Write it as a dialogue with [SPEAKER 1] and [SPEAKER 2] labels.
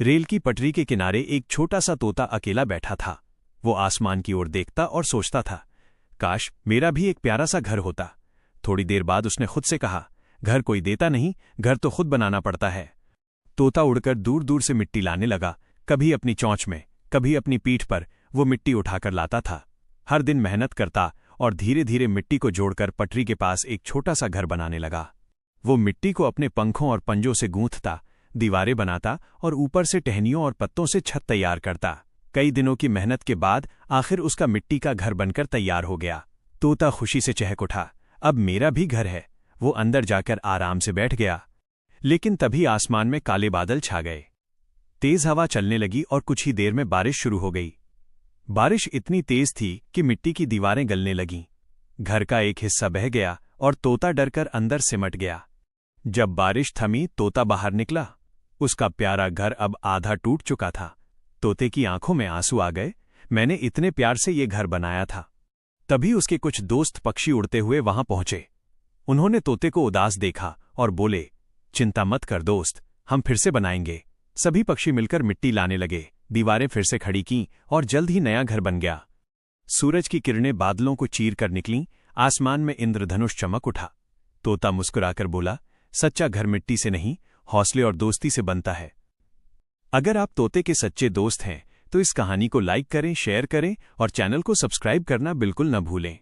[SPEAKER 1] Rail की पटरी के किनारे एक छोटा सा तोता अकेला बैठा था। वो आसमान की ओर देखता और सोचता था, काश मेरा भी एक प्यारा सा घर होता। थोड़ी देर बाद उसने खुद से कहा, घर कोई देता नहीं, घर तो खुद बनाना पड़ता है। तोता उड़कर दूर दूर से मिट्टी लाने लगा, कभी अपनी चोंच में, कभी अपनी पीठ पर वो मिट्टी उठाकर लाता था। हर दिन मेहनत करता और धीरे धीरे मिट्टी को जोड़कर पटरी के पास एक छोटा सा घर बनाने लगा। वो मिट्टी को अपने पंखों और पंजों से गूंथता, दीवारें बनाता और ऊपर से टहनियों और पत्तों से छत तैयार करता। कई दिनों की मेहनत के बाद आखिर उसका मिट्टी का घर बनकर तैयार हो गया। तोता खुशी से चहक उठा, अब मेरा भी घर है। वो अंदर जाकर आराम से बैठ गया। लेकिन तभी आसमान में काले बादल छा गए। तेज हवा चलने लगी और कुछ ही देर में बारिश शुरू हो गई। बारिश इतनी तेज थी कि मिट्टी की दीवारें गलने लगीं। घर का एक हिस्सा बह गया और तोता डरकर अंदर सिमट गया। जब बारिश थमी, तोता बाहर निकला। उसका प्यारा घर अब आधा टूट चुका था। तोते की आंखों में आंसू आ गए। मैंने इतने प्यार से ये घर बनाया था। तभी उसके कुछ दोस्त पक्षी उड़ते हुए वहां पहुंचे। उन्होंने तोते को उदास देखा और बोले, चिंता मत कर दोस्त, हम फिर से बनाएंगे। सभी पक्षी मिलकर मिट्टी लाने लगे, दीवारें फिर से खड़ी कीं और जल्द ही नया घर बन गया। सूरज की किरणें बादलों को चीर कर निकलीं, आसमान में इंद्रधनुष चमक उठा। तोता मुस्कुराकर बोला, सच्चा घर मिट्टी से नहीं, हौसले और दोस्ती से बनता है। अगर आप तोते के सच्चे दोस्त हैं तो इस कहानी को लाइक करें, शेयर करें और चैनल को सब्सक्राइब करना बिल्कुल न भूलें।